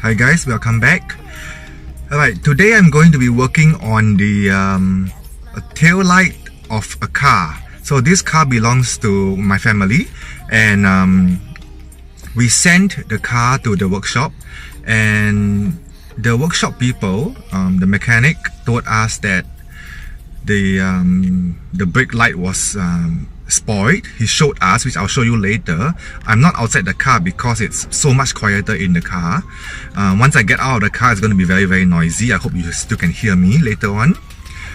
Hi guys, welcome back. Alright, today I'm going to be working on the tail light of a car. So this car belongs to my family, and we sent the car to the workshop, and the workshop people, the mechanic, told us that the brake light was spoiled. He showed us, which I'll show you later. I'm not outside the car because it's so much quieter in the car. Once I get out of the car, it's going to be very noisy. I hope you still can hear me later on.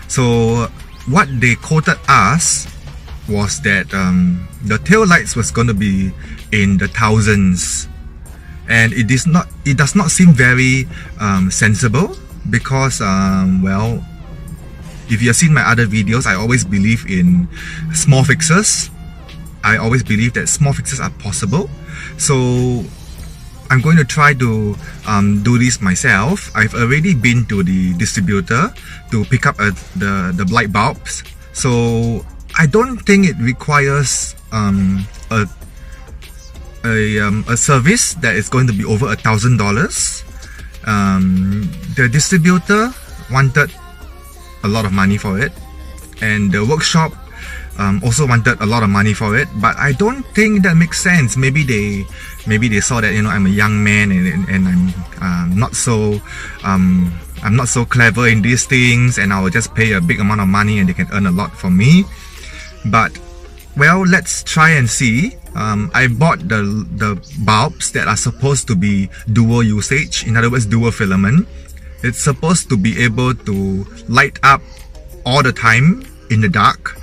So what they quoted us was that the tail lights was going to be in the thousands, and it does not seem very sensible, because well, if you have seen my other videos, I always believe in small fixes. I always believe that small fixes are possible. So I'm going to try to do this myself. I've already been to the distributor to pick up the light bulbs. So I don't think it requires a service that is going to be over $1,000. The distributor wanted a lot of money for it, and the workshop also wanted a lot of money for it, but I don't think that makes sense. Maybe they saw that, you know, I'm a young man and I'm not so clever in these things, and I will just pay a big amount of money and they can earn a lot from me. But well, let's try and see. I bought the bulbs that are supposed to be dual usage, in other words dual filament. It's supposed to be able to light up all the time in the dark.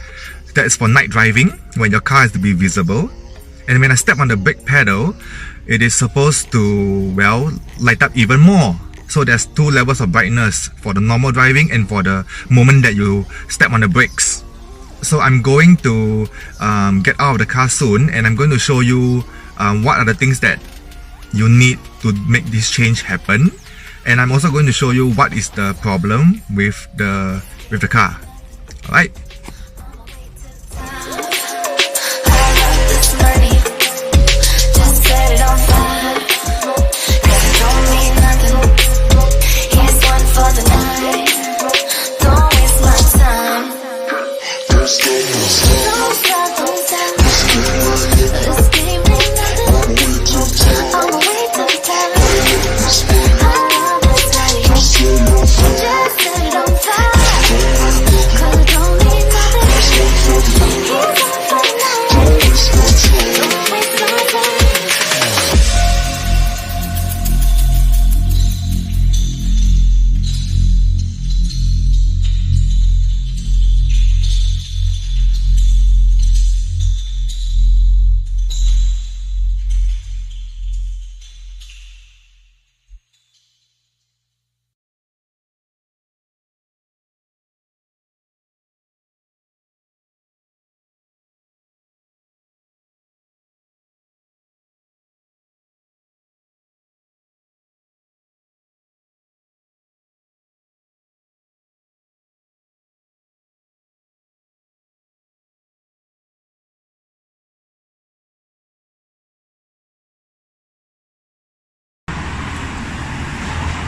That is for night driving, when your car has to be visible. And when I step on the brake pedal, it is supposed to, well, light up even more. So there's two levels of brightness for the normal driving and for the moment that you step on the brakes. So I'm going to get out of the car soon, and I'm going to show you what are the things that you need to make this change happen. And I'm also going to show you what is the problem with the car. Alright.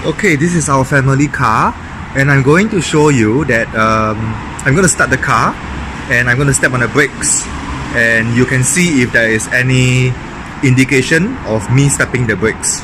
Okay, this is our family car, and I'm going to show you that I'm going to start the car and I'm going to step on the brakes, and you can see if there is any indication of me stepping the brakes.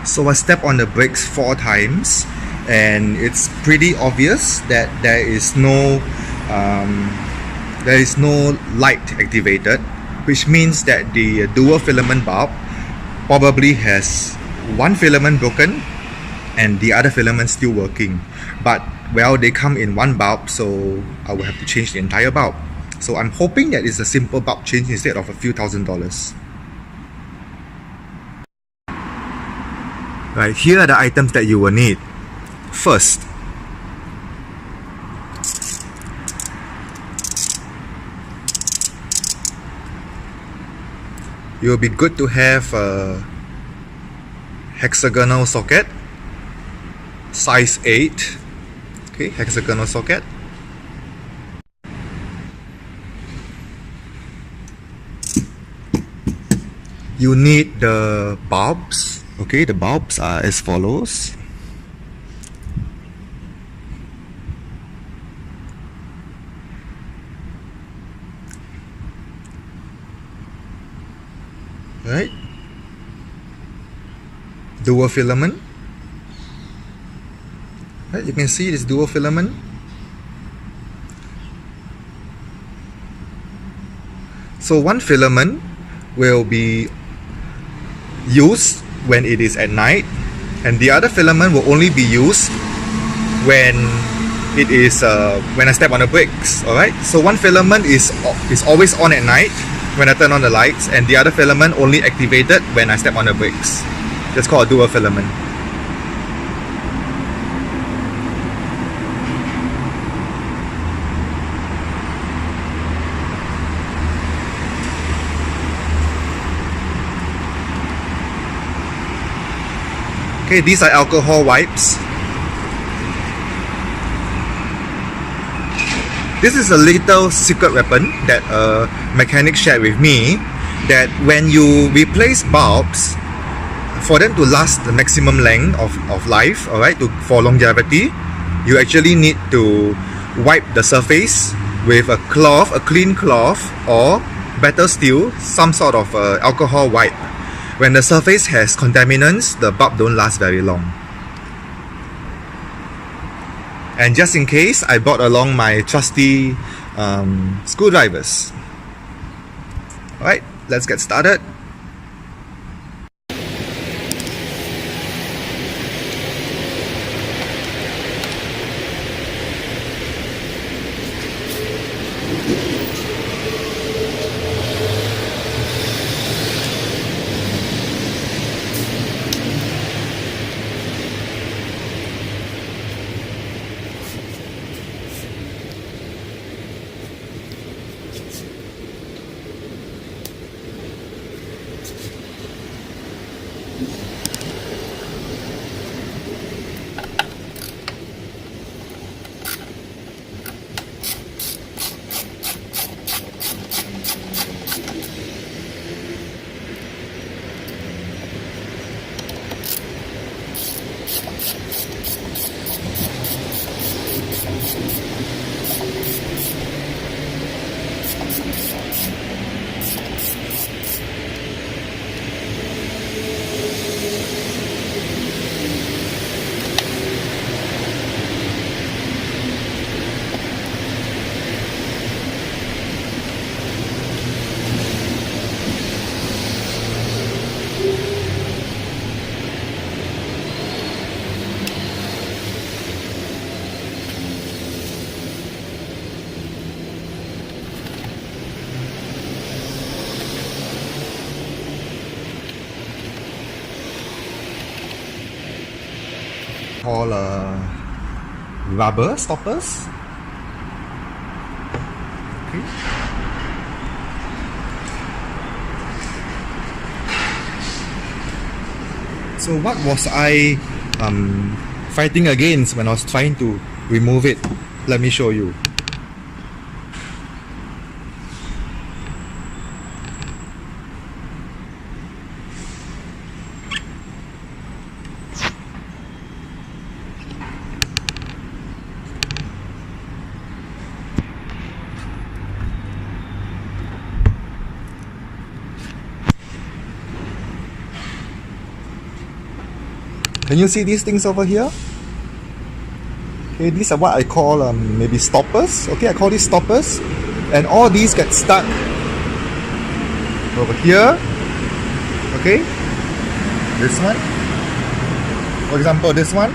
So I step on the brakes 4 times, and it's pretty obvious that there is no light activated, which means that the dual filament bulb probably has one filament broken and the other filament still working. But well, they come in one bulb, so I will have to change the entire bulb. So I'm hoping that it's a simple bulb change instead of a few $1,000s. Right, here are the items that you will need. First, it will be good to have a hexagonal socket, size 8. Okay, hexagonal socket. You need the bulbs. Okay, the bulbs are as follows. Right, dual filament. Right, you can see this dual filament. So one filament will be used when it is at night, and the other filament will only be used when it is when I step on the brakes. All right, so one filament is always on at night when I turn on the lights, and the other filament only activated when I step on the brakes. That's called a dual filament. Okay, these are alcohol wipes. This is a little secret weapon that a mechanic shared with me, that when you replace bulbs, for them to last the maximum length of life, alright, for longevity, you actually need to wipe the surface with a cloth, a clean cloth, or better still, some sort of alcohol wipe. When the surface has contaminants, the bulb don't last very long. And just in case, I brought along my trusty screwdrivers. Alright, let's get started. Called rubber stoppers. Okay. So what was I fighting against when I was trying to remove it? Let me show you. Can you see these things over here? Okay, these are what I call maybe stoppers. Okay, I call these stoppers, and all these get stuck over here. Okay, this one, for example, this one.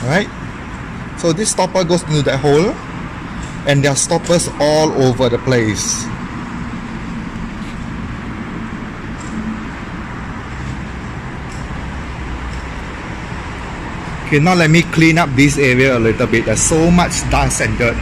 Alright, so this stopper goes into that hole, and there are stoppers all over the place. Okay, now let me clean up this area a little bit. There's so much dust and dirt.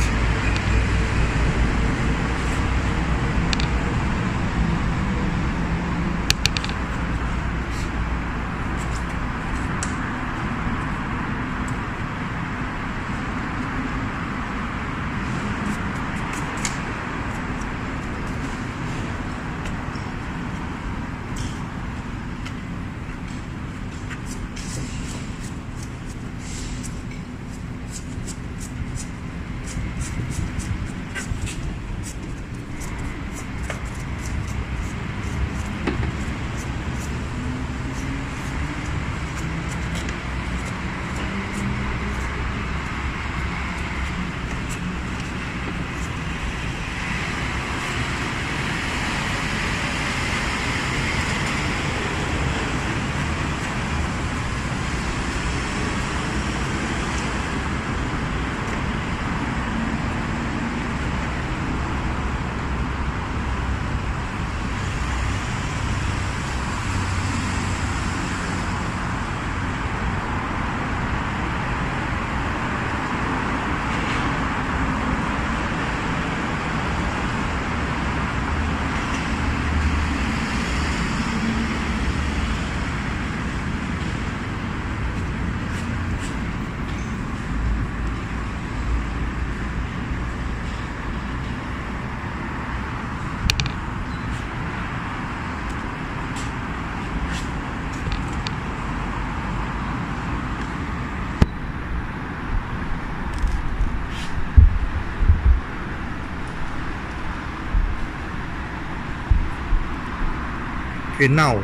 Okay, now,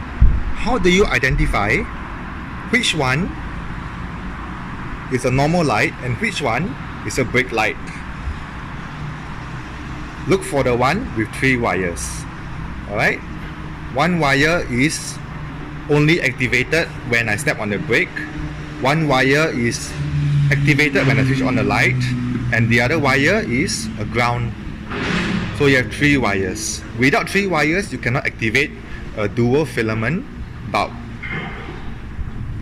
how do you identify which one is a normal light and which one is a brake light? Look for the one with 3 wires. Alright? One wire is only activated when I step on the brake. One wire is activated when I switch on the light. And the other wire is a ground. So you have 3 wires. Without 3 wires, you cannot activate a dual filament bulb.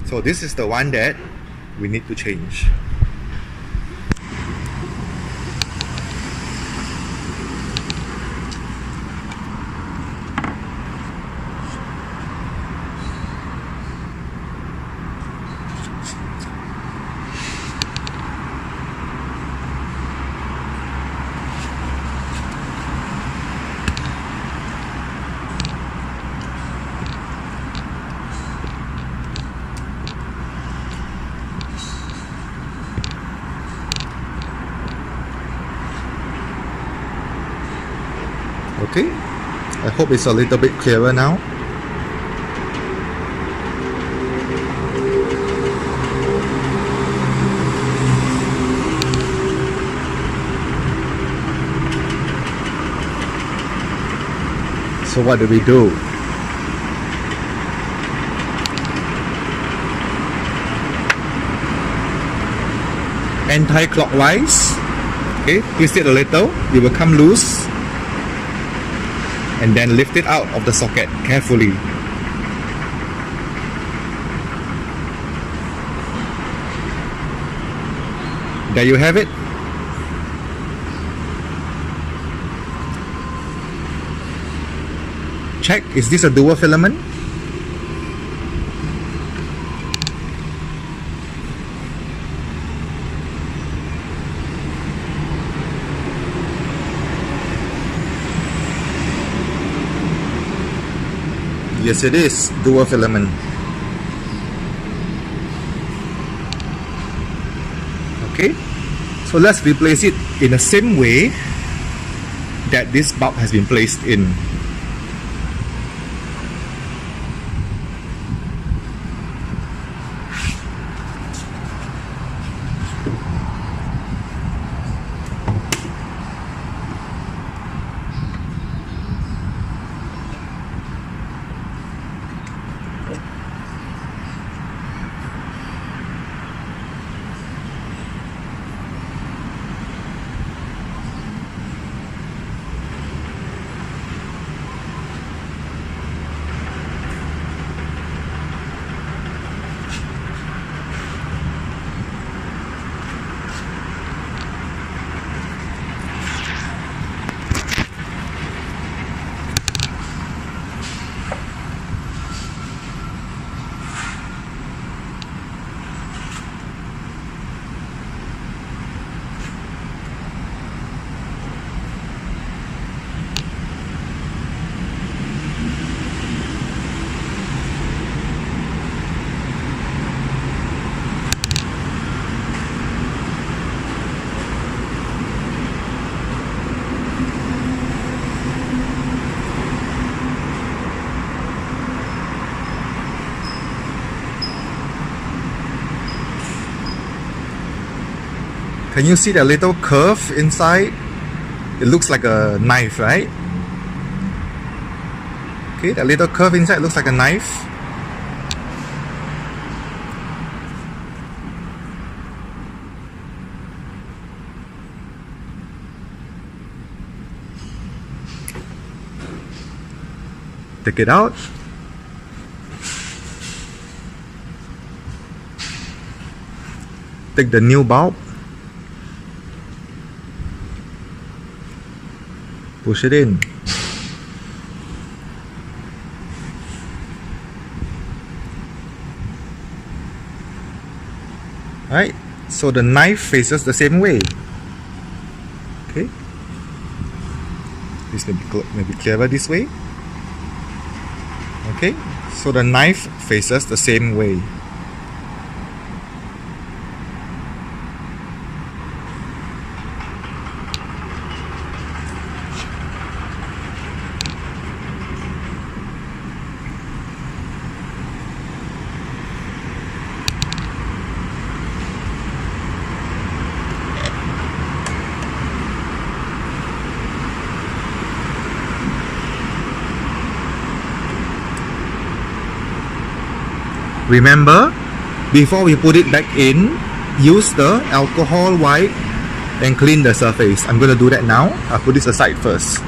So this is the one that we need to change. Okay, I hope it's a little bit clearer now. So what do we do? Anti-clockwise. Okay, twist it a little, it will come loose. And then lift it out of the socket carefully. There you have it. Check, is this a dual filament? Yes, it is dual filament. Okay, so let's replace it in the same way that this bulb has been placed in. Can you see the little curve inside? It looks like a knife, right? Okay, that little curve inside looks like a knife. Take it out. Take the new bulb. Push it in. Right, so the knife faces the same way. Okay, this may be clearer this way. Okay, so the knife faces the same way. Remember, before we put it back in, use the alcohol wipe and clean the surface. I'm going to do that now. I'll put this aside first.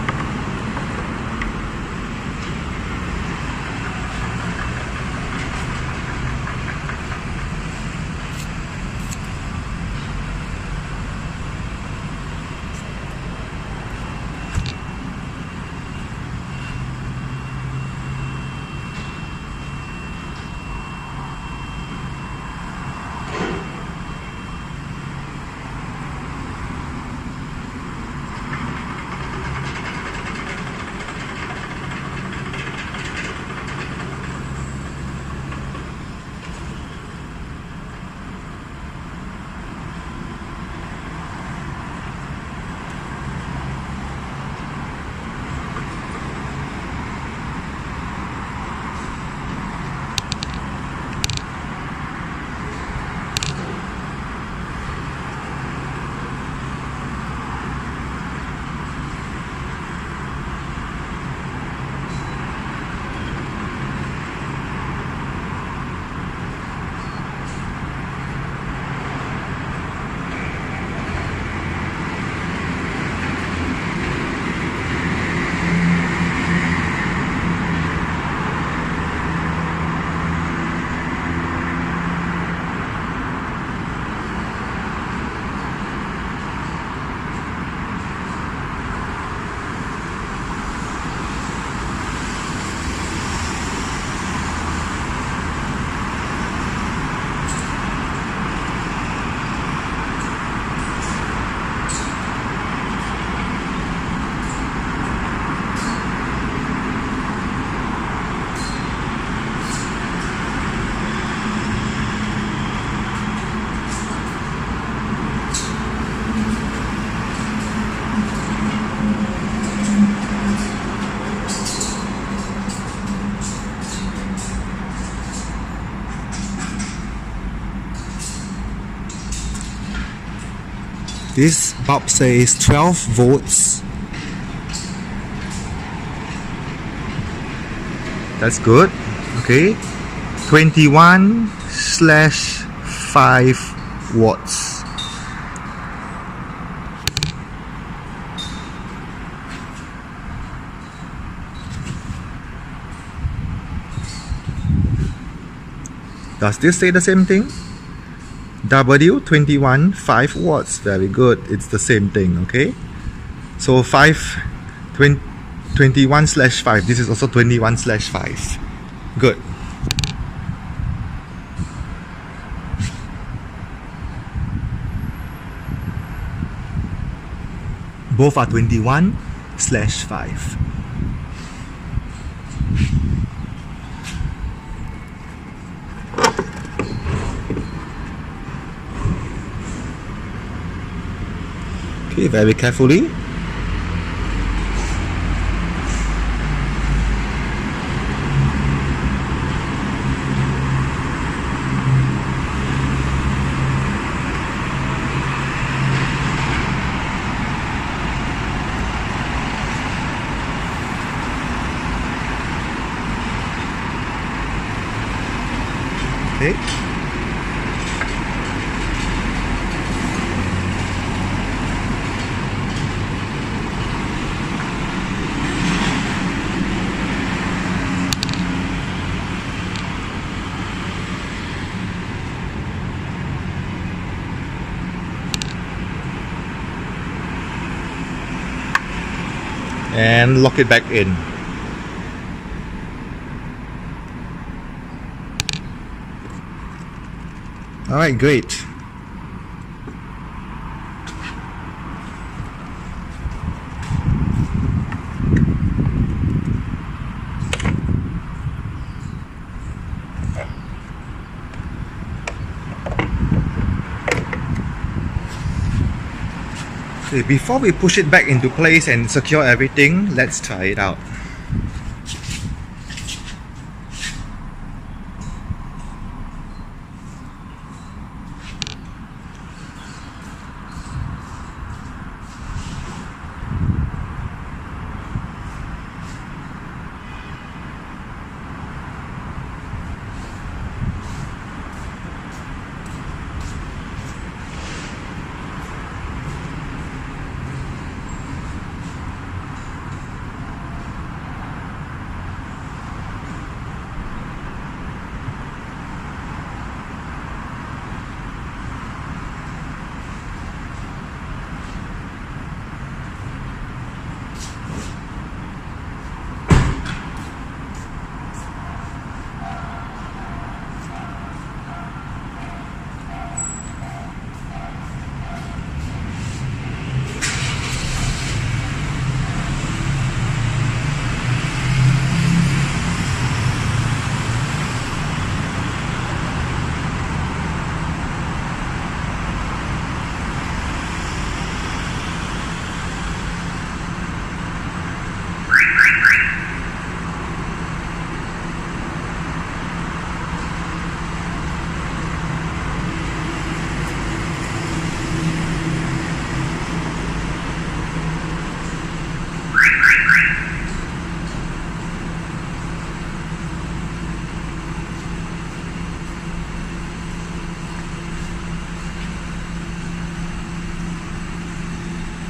This bulb says 12 volts. That's good. Okay, 21/5 watts. Does this say the same thing? W 21/5 watts. Very good. It's the same thing. Okay, so 21/5. This is also 21/5. Good. Both are 21/5. Okay, very carefully. Okay. And lock it back in. Alright, great. Okay, before we push it back into place and secure everything, let's try it out.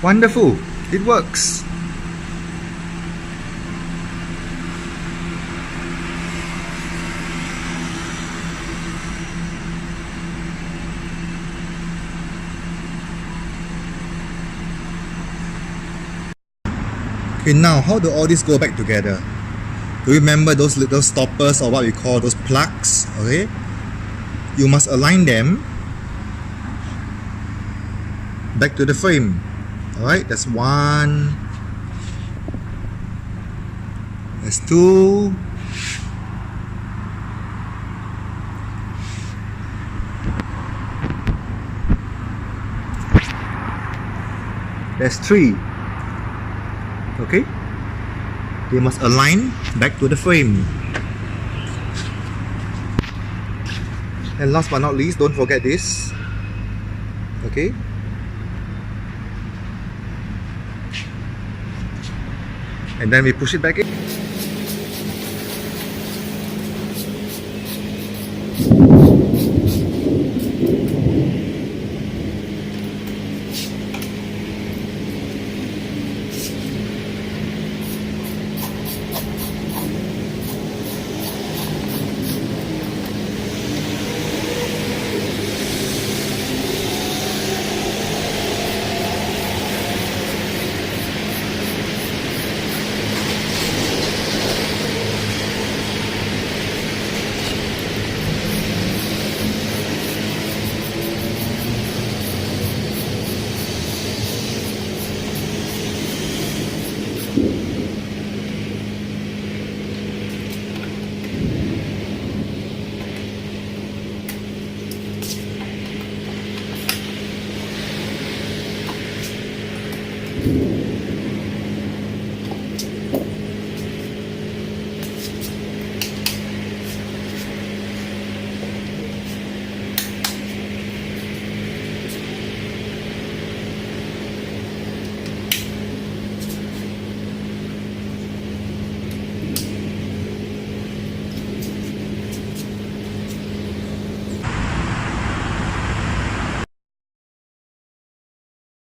Wonderful! It works! Okay, now how do all these go back together? Do you remember those little stoppers, or what we call those plugs? Okay, you must align them back to the frame. Alright, that's one. That's two. That's three. Okay, they must align back to the frame. And last but not least, don't forget this. Okay, and then we push it back in.